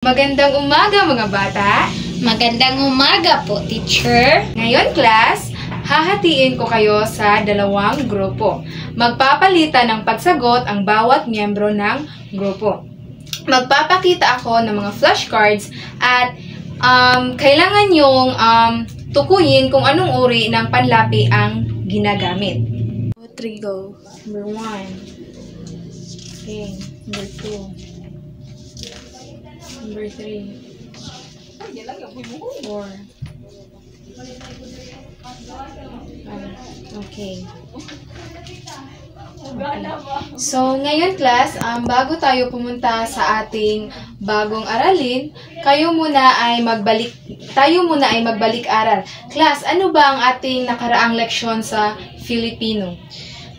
Magandang umaga mga bata! Magandang umaga po, teacher. Ngayon class, hahatiin ko kayo sa dalawang grupo. Magpapalitan ng pagsagot ang bawat miyembro ng grupo. Magpapakita ako ng mga flashcards at kailangan yung tukuyin kung anong uri ng panlapi ang ginagamit. 3 go. Number 1. Okay. Number 2. Number 3. 4. Okay. So, ngayon class, bago tayo pumunta sa ating bagong aralin, tayo muna ay magbalik-aral. Class, ano ba ang ating nakaraang leksyon sa Filipino?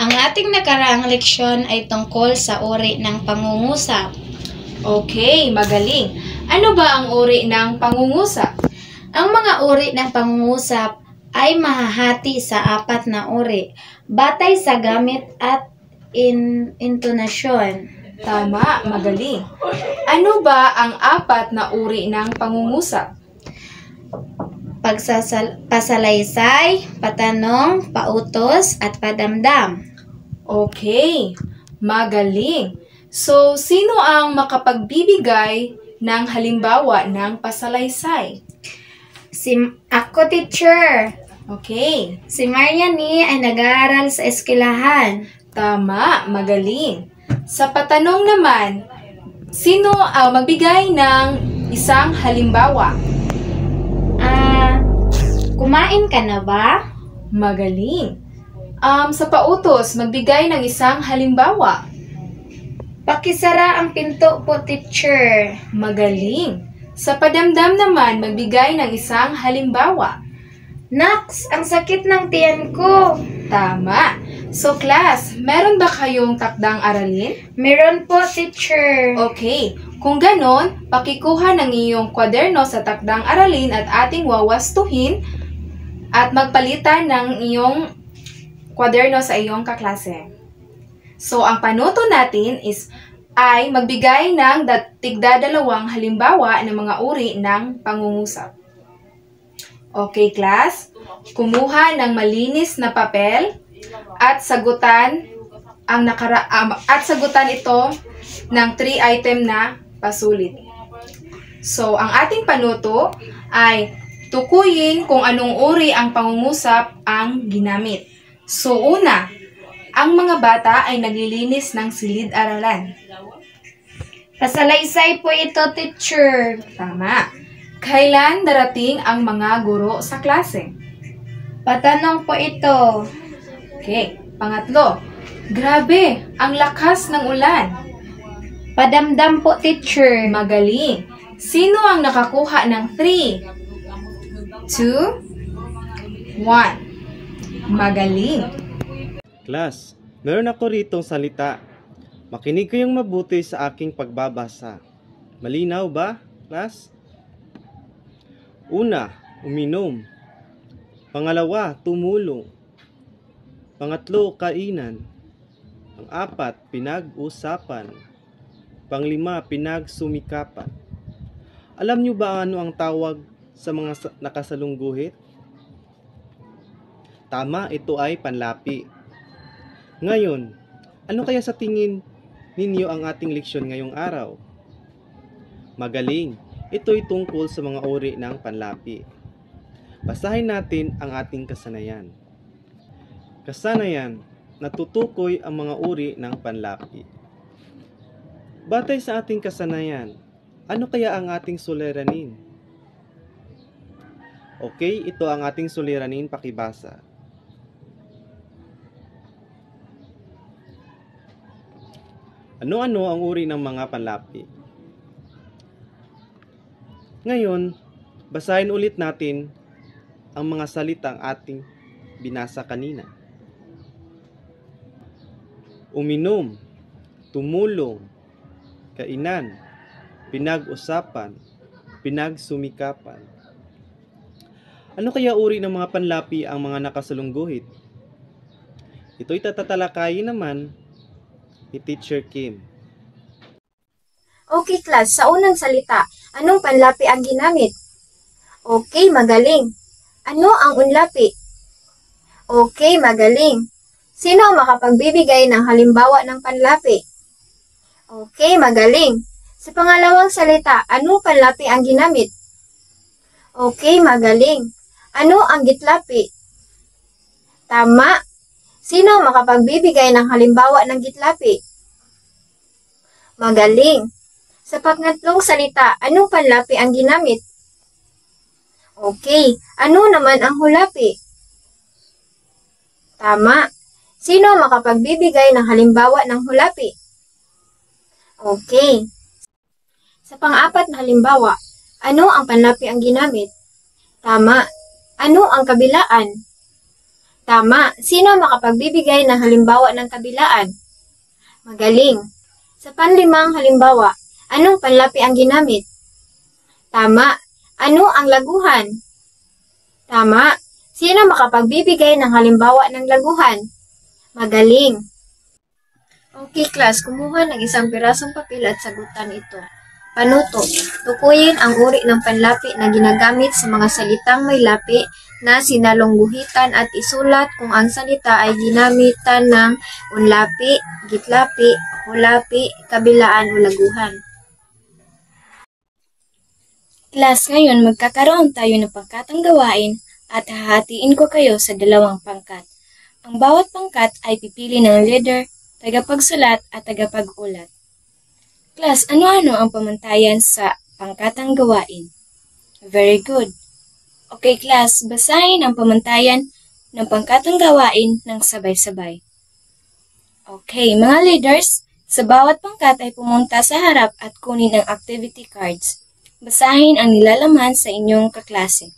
Ang ating nakaraang leksyon ay tungkol sa uri ng pangungusap. Okay, magaling. Ano ba ang uri ng pangungusap? Ang mga uri ng pangungusap ay mahahati sa 4 na uri, batay sa gamit at intonasyon. Tama, magaling. Ano ba ang 4 na uri ng pangungusap? Pasalaysay, patanong, pautos, at padamdam. Okay, magaling. So, sino ang makapagbibigay ng halimbawa ng pasalaysay? Ako, teacher. Okay. Si Mariani ay nag-aaral sa eskwelahan. Tama, magaling. Sa patanong naman, sino ang magbigay ng isang halimbawa? Kumain ka na ba? Magaling. Sa pautos, magbigay ng isang halimbawa. Pakisara ang pinto po, teacher. Magaling. Sa padamdam naman, magbigay ng isang halimbawa. Naks, ang sakit ng tiyan ko. Tama. So class, meron ba kayong takdang aralin? Meron po, teacher. Okay. Kung ganon, pakikuha ng iyong kwaderno sa takdang aralin at ating wawastuhin at magpalitan ng iyong kwaderno sa iyong kaklase. So, ang panuto natin ay magbigay ng tigda-2 halimbawa ng mga uri ng pangungusap. Okay, class? Kumuha ng malinis na papel at sagutan ito ng 3 item na pasulit. So, ang ating panuto ay tukuyin kung anong uri ang pangungusap ang ginamit. So, una, ang mga bata ay naglilinis ng silid-aralan. Pasalaysay po ito, teacher. Tama. Kailan darating ang mga guro sa klase? Patanong po ito. Okay. Pangatlo, grabe, ang lakas ng ulan. Padamdam po, teacher. Magaling. Sino ang nakakuha ng 3, 2, 1? Magaling. Class, meron ako ritong salita. Makinig kayong mabuti sa aking pagbabasa. Malinaw ba, class? Una, uminom. Pangalawa, tumulong. Pangatlo, kainan. Pang-4, pinag-usapan. Pang-5, pinagsumikapan. Alam niyo ba ano ang tawag sa mga nakasalungguhit? Tama, ito ay panlapi. Ngayon, ano kaya sa tingin ninyo ang ating leksyon ngayong araw? Magaling, ito'y tungkol sa mga uri ng panlapi. Basahin natin ang ating kasanayan. Kasanayan, natutukoy ang mga uri ng panlapi. Batay sa ating kasanayan, ano kaya ang ating suliranin? Okay, ito ang ating suliranin, pakibasa. Ano-ano ang uri ng mga panlapi? Ngayon, basahin ulit natin ang mga salitang ating binasa kanina. Uminom, tumulong, kainan, pinag-usapan, pinagsumikapan. Ano kaya uri ng mga panlapi ang mga nakasalungguhit? Ito'y tatatalakayin naman ni Teacher Kim. Okay, class. Sa unang salita, anong panlapi ang ginamit? Okay, magaling. Ano ang unlapi? Okay, magaling. Sino ang makapagbibigay ng halimbawa ng panlapi? Okay, magaling. Sa pangalawang salita, anong panlapi ang ginamit? Okay, magaling. Ano ang gitlapi? Tama. Sino ang makapagbibigay ng halimbawa ng gitlapi? Magaling. Sa pangatlong salita, anong panlapi ang ginamit? Okay, ano naman ang hulapi? Tama. Sino ang makapagbibigay ng halimbawa ng hulapi? Okay. Sa pang-apat na halimbawa, ano ang panlapi ang ginamit? Tama. Ano ang kabilaan? Tama. Sino ang makapagbibigay ng halimbawa ng kabilaan? Magaling. Sa panlimang halimbawa, anong panlapi ang ginamit? Tama. Ano ang laguhan? Tama. Sino makapagbibigay ng halimbawa ng laguhan? Magaling. Okay, class. Kumuha ng isang pirasong papel at sagutan ito. Panuto. Tukuyin ang uri ng panlapi na ginagamit sa mga salitang may lapi na sinalungguhitan at isulat kung ang salita ay ginamitan ng unlapi, gitlapi, hulapi, kabilaan o laguhan. Class, ngayon magkakaroon tayo ng pangkatang gawain at hahatiin ko kayo sa dalawang pangkat. Ang bawat pangkat ay pipili ng leader, tagapagsulat at tagapag-ulat. Class, ano-ano ang pamantayan sa pangkatang gawain? Very good. Okay, class, basahin ang pamantayan ng pangkatang gawain ng sabay-sabay. Okay, mga leaders, sa bawat pangkat ay pumunta sa harap at kunin ang activity cards. Basahin ang nilalaman sa inyong kaklase.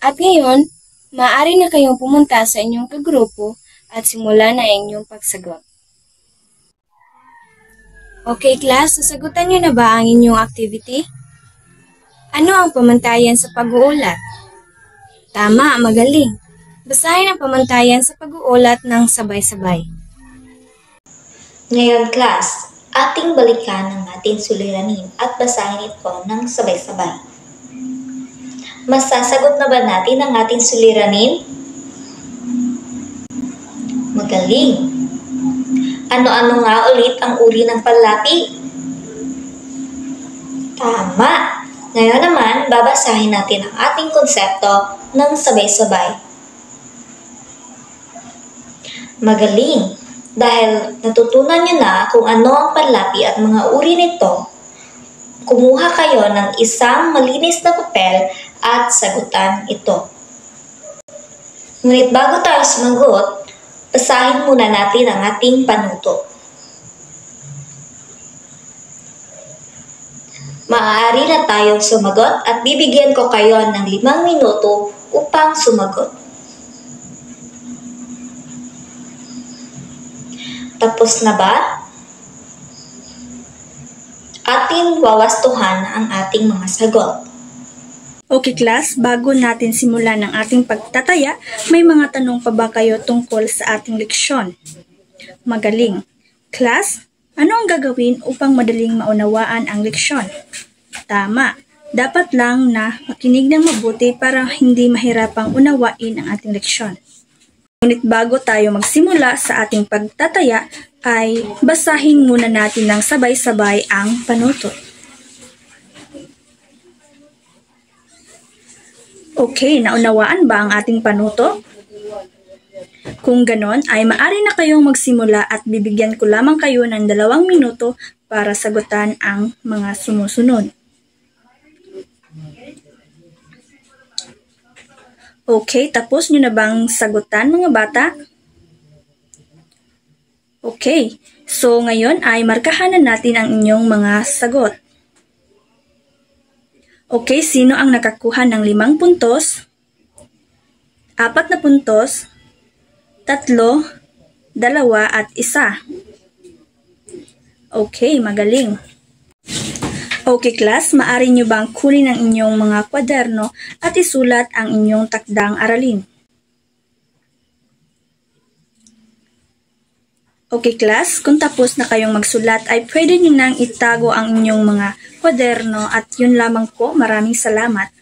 At ngayon, maaari na kayong pumunta sa inyong kagrupo at simulan na inyong pagsagot. Okay, class, sasagutan niyo na ba ang inyong activity? Ano ang pamantayan sa pag-uulat? Tama, magaling. Basahin ang pamantayan sa pag-uulat ng sabay-sabay. Ngayon, class, ating balikan ang ating suliranin at basahin ito ng sabay-sabay. Masasagot na ba natin ang ating suliranin? Magaling! Ano-ano nga ulit ang uri ng panlapi? Tama! Ngayon naman, babasahin natin ang ating konsepto ng sabay-sabay. Magaling! Dahil natutunan nyo na kung ano ang panlapi at mga uri nito, kumuha kayo ng isang malinis na papel at sagutan ito. Ngunit bago tayo sumagot, basahin muna natin ang ating panuto. Maaari na tayong sumagot at bibigyan ko kayo ng 5 minuto upang sumagot. Tapos na ba? Atin wawastuhan ang ating mga sagot. Okay class, bago natin simulan ang ating pagtataya, may mga tanong pa ba kayo tungkol sa ating leksyon? Magaling. Class, ano ang gagawin upang madaling maunawaan ang leksyon? Tama. Dapat lang na makinig ng mabuti para hindi mahirapang unawain ang ating leksyon. Ngunit bago tayo magsimula sa ating pagtataya, ay basahin muna natin ng sabay-sabay ang panuto. Okay, naunawaan ba ang ating panuto? Kung ganon, ay maaari na kayong magsimula at bibigyan ko lamang kayo ng 2 minuto para sagutan ang mga sumusunod. Okay, tapos nyo na bang sagutan mga bata? Okay, so ngayon ay markahan na natin ang inyong mga sagot. Okay, sino ang nakakuha ng 5 puntos, 4 na puntos, 3, 2 at 1? Okay, magaling. Okay class, maaari nyo bang kunin ang inyong mga kwaderno at isulat ang inyong takdang aralin? Okay class, kung tapos na kayong magsulat ay pwede nyo nang itago ang inyong mga kwaderno at yun lamang po. Maraming salamat.